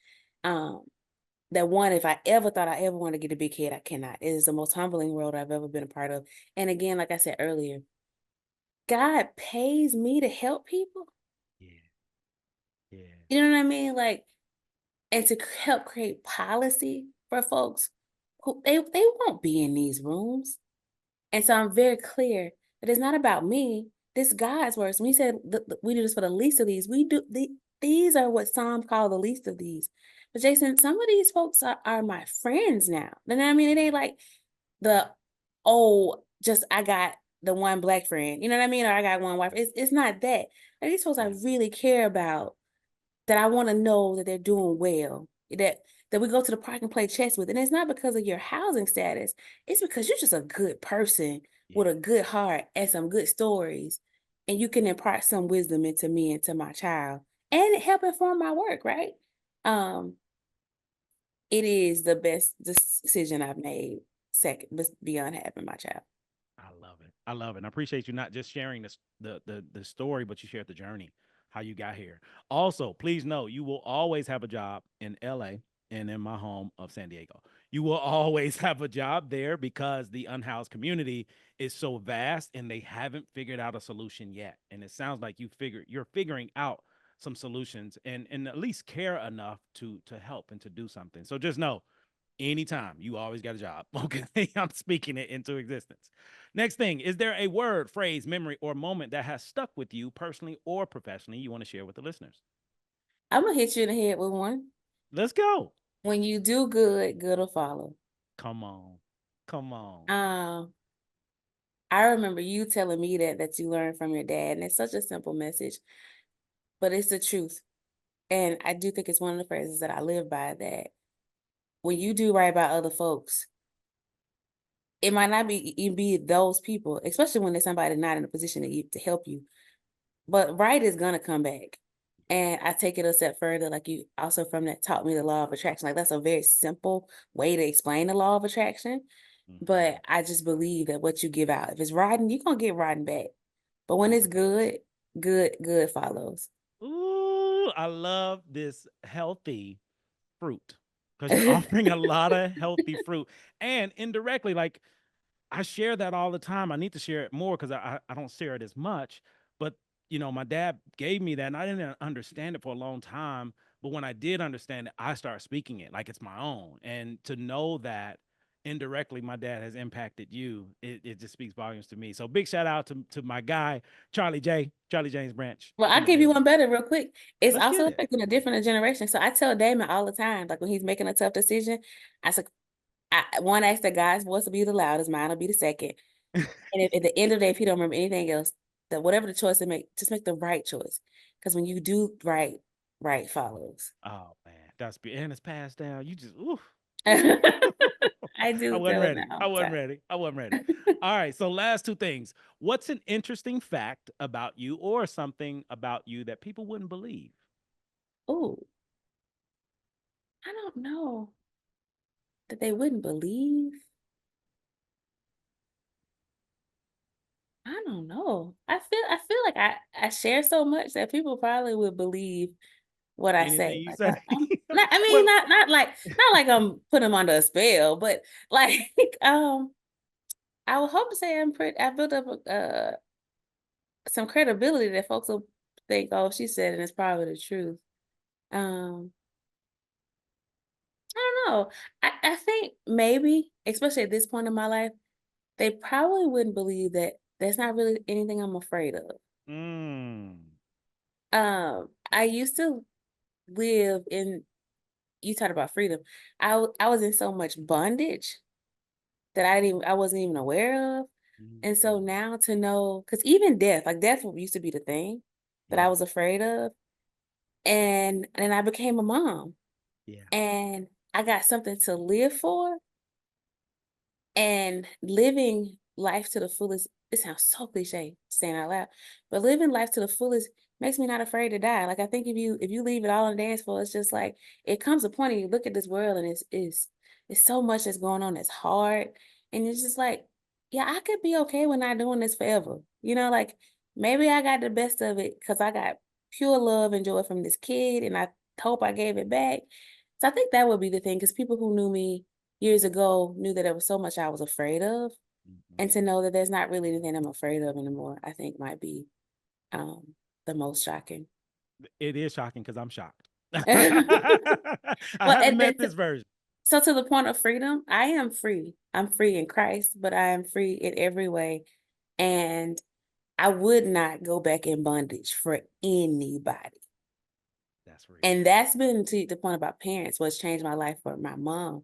Um, that one, if I ever thought I ever want to get a big head, I cannot. It is the most humbling world I've ever been a part of. And again, like I said earlier, God pays me to help people. Yeah. Yeah. You know what I mean? Like, and to help create policy for folks who they won't be in these rooms. And so I'm very clear that it's not about me. This God's words. When he said we do this for the least of these, these are what Psalms call the least of these. But Jason, some of these folks are my friends now. You know what I mean? It ain't like the just I got the one black friend. You know what I mean? Or I got one wife. It's not that. Like, these folks I Yeah. really care about, that I want to know that they're doing well, that we go to the park and play chess with. And it's not because of your housing status. It's because you're just a good person with Yeah. a good heart and some good stories. And you can impart some wisdom into me and to my child and help inform my work, right? Um, it is the best decision I've made, second beyond having my child. I love it. I love it. And I appreciate you not just sharing the story, but you shared the journey, how you got here. Also, please know you will always have a job in LA and in my home of San Diego. You will always have a job there because the unhoused community is so vast and they haven't figured out a solution yet. And it sounds like you're figuring out some solutions and at least care enough to help and to do something. So just know anytime you always got a job. Okay. I'm speaking it into existence. Next thing, is there a word, phrase, memory, or moment that has stuck with you personally or professionally you want to share with the listeners? I'm gonna hit you in the head with one. Let's go. When you do good, good will follow. Come on. Come on. Um, I remember you telling me that you learned from your dad, and it's such a simple message, but it's the truth. And I do think it's one of the phrases that I live by, that when you do right by other folks, it might not be those people, especially when there's somebody not in a position to help you, but right is gonna come back. And I take it a step further, like you also from that taught me the law of attraction. Like, that's a very simple way to explain the law of attraction. Mm-hmm. But I just believe that what you give out, if it's riding, you're gonna get riding back. But when it's 100%. good, good follows. Ooh, I love this healthy fruit because you're offering a lot of healthy fruit and indirectly, like I share that all the time. I need to share it more because I don't share it as much. But my dad gave me that, and I didn't understand it for a long time. But when I did understand it, I started speaking it like it's my own. And to know that indirectly my dad has impacted you, it just speaks volumes to me. So big shout out to my guy, Charlie James Branch Well, I'll in the give you building. one better real quick. It's Let's also get it. affecting a different generation. So I tell Damon all the time, like when he's making a tough decision, I said, one asks that God's voice will be the loudest, mine will be the second. And if, at the end of the day, if he don't remember anything else, that whatever the choice to make, just make the right choice. Because when you do right, right follows. Oh man, and it's passed down. You just ooh. Ooh. I I do wasn't tell him that ready. all I the wasn't time. ready. I wasn't ready. All right. So last two things. What's an interesting fact about you or something about you that people wouldn't believe? Oh, I don't know that they wouldn't believe. I don't know. I feel like I share so much that people probably would believe what I Anything say. you Like, say? I'm not, I mean, Well, not like I'm putting them under a spell, but like I would hope to say I built up some credibility that folks will think, oh, she said it, and it's probably the truth. Um, I don't know. I think maybe, especially at this point in my life, they probably wouldn't believe that there's not really anything I'm afraid of. mm, I used to live in, you talked about freedom. I was in so much bondage that I wasn't even aware of. And so mm, now to know, because even death, like death used to be the thing that I yeah, was afraid of. And then I became a mom, yeah, and I got something to live for, and living life to the fullest. It sounds so cliche saying out loud, but living life to the fullest makes me not afraid to die. Like, I think if you leave it all on the dance floor, it's just like it comes a point and you look at this world and it's so much that's going on that's hard. And it's just like, yeah, I could be okay with not doing this forever. You know, like maybe I got the best of it because I got pure love and joy from this kid, and I hope I gave it back. So I think that would be the thing, because people who knew me years ago knew that there was so much I was afraid of. And to know that there's not really anything I'm afraid of anymore, I think might be the most shocking. It is shocking because I'm shocked. Well, I haven't and met then this version. so to the point of freedom, I am free. I'm free in Christ, but I am free in every way. And I would not go back in bondage for anybody. That's real. And that's been to the point about parents, what's changed my life for my mom.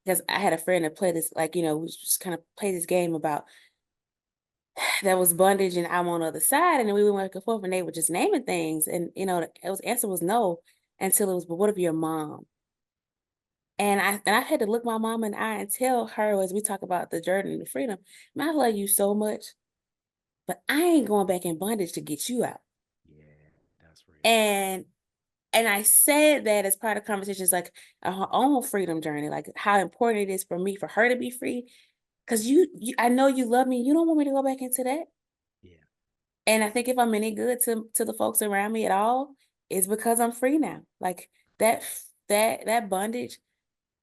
Because I had a friend that played this, like, we just kind of played this game about that was bondage and I'm on the other side. And then we went back and forth and they were just naming things. And, the answer was no until it was, but what if your mom? And I had to look my mom in the eye and tell her, as we talk about the journey and the freedom, man, I love you so much, but I ain't going back in bondage to get you out. Yeah, that's real. And I said that as part of conversations, like her own freedom journey, like how important it is for me, for her to be free. Cause I know you love me. You don't want me to go back into that. Yeah. And I think if I'm any good to the folks around me at all, it's because I'm free now. Like that bondage,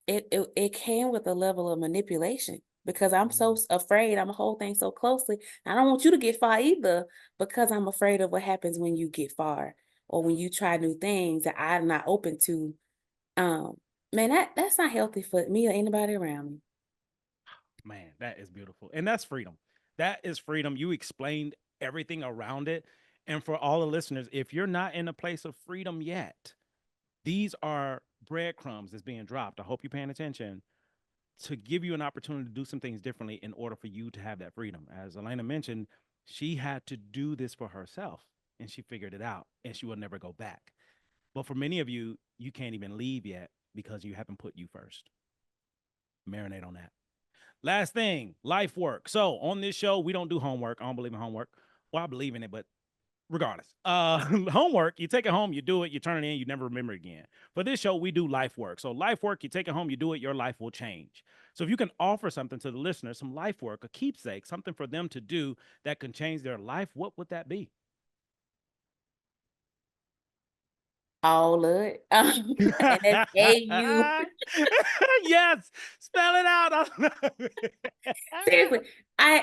it came with a level of manipulation, because I'm so afraid. I'm a whole thing so closely. I don't want you to get far either, because I'm afraid of what happens when you get far or when you try new things that I'm not open to. Man, that's not healthy for me or anybody around me. Man, that is beautiful. And that's freedom. That is freedom. You explained everything around it. And for all the listeners, if you're not in a place of freedom yet, these are breadcrumbs that's being dropped. I hope you're paying attention, to give you an opportunity to do some things differently in order for you to have that freedom. As Alanah mentioned, she had to do this for herself and she figured it out and she will never go back. But for many of you, you can't even leave yet because you haven't put you first. Marinate on that. Last thing, life work. So on this show, we don't do homework. I don't believe in homework. Well, I believe in it, but regardless, homework, you take it home, you do it, you turn it in, you never remember it again. For this show, we do life work. So life work, you take it home, you do it, your life will change. So if you can offer something to the listeners, some life work, a keepsake, something for them to do that can change their life, what would that be? All of it. And that's AU. Yes, spell it out. Seriously, I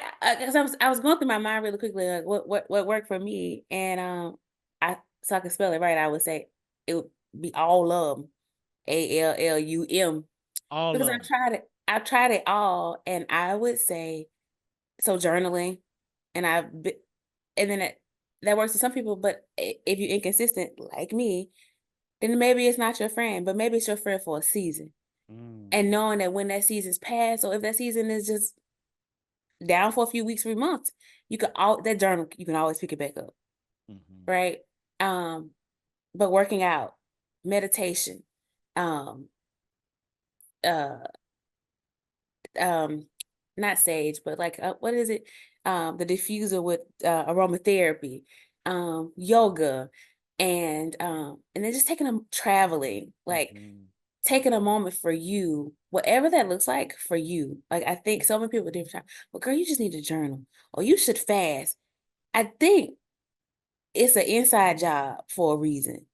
was going through my mind really quickly, like what worked for me, and I so I could spell it right, I would say it would be all of them, ALLUM, All because of them. I've tried it all, and I would say so journaling, and and then that works for some people, but if you're inconsistent like me, then maybe it's not your friend, but maybe it's your friend for a season, and knowing that when that season's passed, or if that season is just down for a few weeks or months, that journal, you can always pick it back up. Mm-hmm. Right. Um, but working out, meditation, um, uh, um, not sage, but like what is it? The diffuser with aromatherapy, yoga, and then just taking them traveling, like Mm-hmm. taking a moment for you, whatever that looks like for you. Like I think so many people at different times, well, girl, you just need to journal or you should fast. I think it's an inside job for a reason.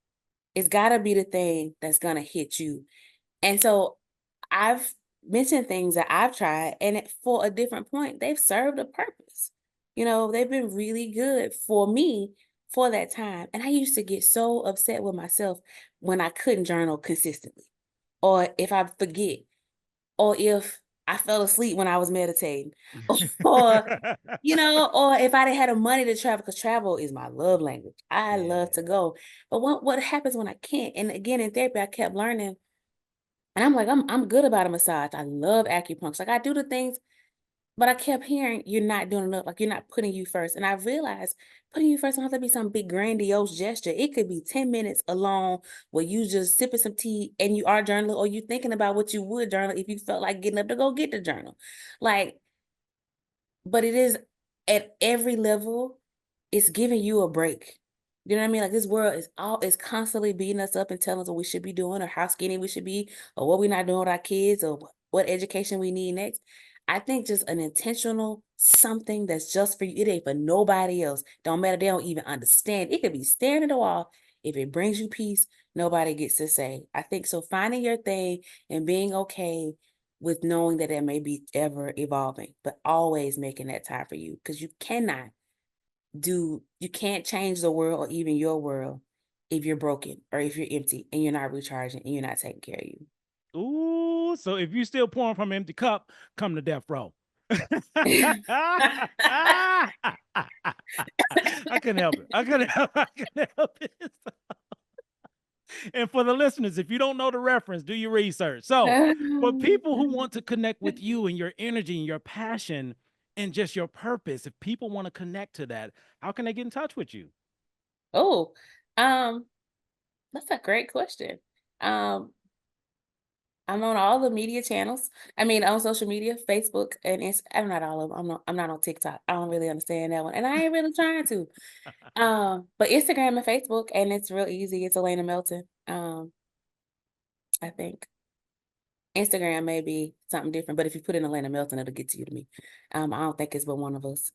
It's got to be the thing that's going to hit you. And so I've mentioned things that I've tried, and for a different point, they've served a purpose. They've been really good for me for that time. And I used to get so upset with myself when I couldn't journal consistently, or if I forget, or if I fell asleep when I was meditating, or or if I didn't have the money to travel, because travel is my love language. I love Yeah. to go. But what happens when I can't? And again, in therapy, I kept learning, and I'm like, I'm good about a massage. I love acupuncture. Like I do the things, but I kept hearing you're not doing enough. Like you're not putting you first. And I realized putting you first don't have to be some big grandiose gesture. It could be 10 minutes alone where you just sipping some tea and you are journaling, or you thinking about what you would journal if you felt like getting up to go get the journal. Like, but it is at every level, it's giving you a break. You know what I mean? Like this world is constantly beating us up and telling us what we should be doing, or how skinny we should be, or what we're not doing with our kids, or what education we need next. I think just an intentional something that's just for you. It ain't for nobody else. Don't matter. They don't even understand. It could be staring at the wall. If it brings you peace, nobody gets to say. I think so. Finding your thing and being okay with knowing that it may be ever evolving, but always making that time for you, because you can't change the world or even your world if you're broken or if you're empty and you're not recharging and you're not taking care of you. Ooh, so if you still pouring from an empty cup, come to death row. I couldn't help it. I couldn't help it. And for the listeners, if you don't know the reference, do your research. So, for people who want to connect with you and your energy and your passion and just your purpose, if people want to connect to that, how can they get in touch with you? Oh, um, that's a great question. Um, I'm on all the media channels. I mean, on social media, Facebook and I'm not all of them. I'm not on TikTok. I don't really understand that one, and I ain't really trying to. But Instagram and Facebook, and it's real easy. It's Alanah Melton. I think Instagram may be something different, but if you put in Alanah Melton, it'll get to you to me. I don't think it's but one of us.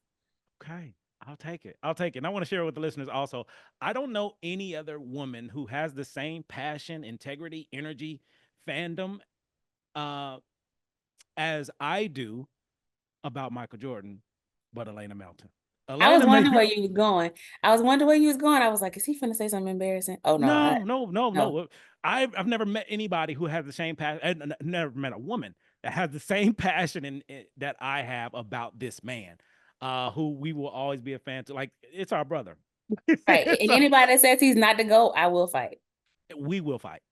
Okay. I'll take it. I'll take it. And I want to share with the listeners also. I don't know any other woman who has the same passion, integrity, energy, fandom uh, as I do about Michael Jordan, but Alanah Melton. I was Alanah wondering where Melton. you was going. I was wondering where you was going. I was like, is he finna say something embarrassing? Oh no, no. No. I've never met anybody who has the same passion. I've never met a woman that has the same passion that I have about this man, who we will always be a fan to. Like, it's our brother. Right. And anybody that says he's not the GOAT, I will fight. We will fight.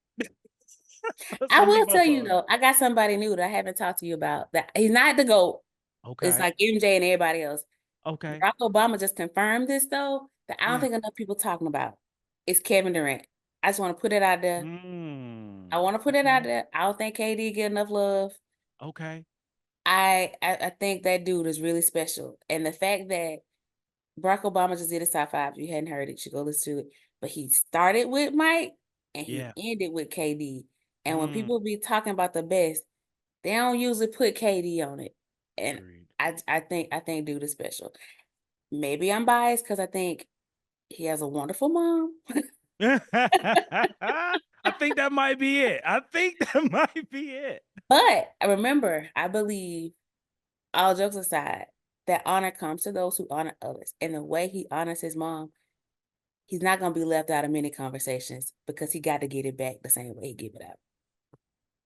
Let's I not will get tell muscle you on it. though, I got somebody new that I haven't talked to you about that. He's not the GOAT. It's Okay. like MJ and everybody else. Okay. Barack Obama just confirmed this though, that I don't Yeah. think enough people talking about. It's Kevin Durant. I just want to put it out there. I want to put it out Okay. there. I don't think KD get enough love. Okay. I think that dude is really special. And the fact that Barack Obama just did his top five, if you hadn't heard it, you should go listen to it. But he started with Mike and he Yeah. ended with KD. And when Mm. people be talking about the best, they don't usually put KD on it. And Agreed. I think dude is special. Maybe I'm biased because I think he has a wonderful mom. I think that might be it. I think that might be it. But I remember, I believe, all jokes aside, that honor comes to those who honor others. And the way he honors his mom, he's not gonna be left out of many conversations because he got to get it back the same way he give it out.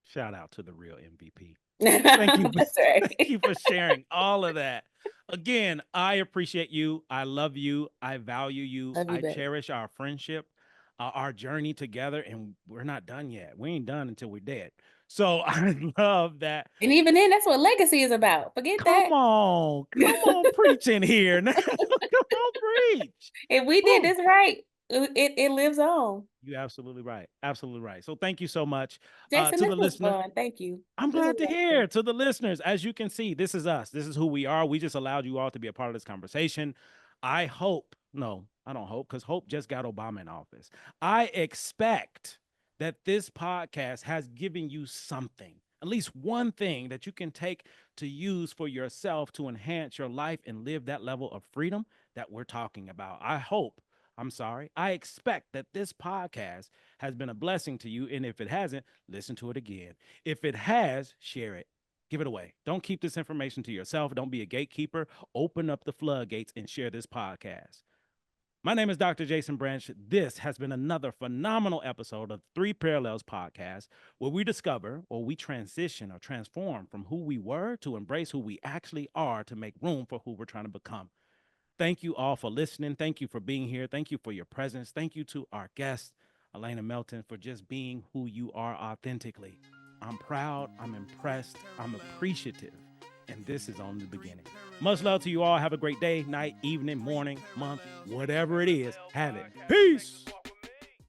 Shout out to the real MVP. Thank you. That's right. Thank you for sharing all of that. Again, I appreciate you. I love you. I value you. Love you I back. cherish our friendship, our journey together, and we're not done yet. We ain't done until we're dead. So I love that. And even then, that's what legacy is about. Forget that. Come on, preaching here now. Come on, preach. If we did Woo. this right, it lives on. You're absolutely right. Absolutely right. So thank you so much Jason, to this the was listener. fun. Thank you. I'm This was glad to really hear. fun. To the listeners, as you can see, this is us. This is who we are. We just allowed you all to be a part of this conversation. I hope, no, I don't hope, because hope just got Obama in office. I expect that this podcast has given you something, at least one thing that you can take to use for yourself to enhance your life and live that level of freedom that we're talking about. I expect that this podcast has been a blessing to you. And if it hasn't, listen to it again. If it has, share it. Give it away. Don't keep this information to yourself. Don't be a gatekeeper. Open up the floodgates and share this podcast. My name is Dr. Jason Branch. This has been another phenomenal episode of Three Parallels Podcast, where we discover or we transition or transform from who we were to embrace who we actually are to make room for who we're trying to become. Thank you all for listening. Thank you for being here. Thank you for your presence. Thank you to our guest, Alanah Melton, for just being who you are authentically. I'm proud, I'm impressed, I'm appreciative, and this is only the beginning. Much love to you all. Have a great day, night, evening, morning, month, whatever it is. Have it. Peace.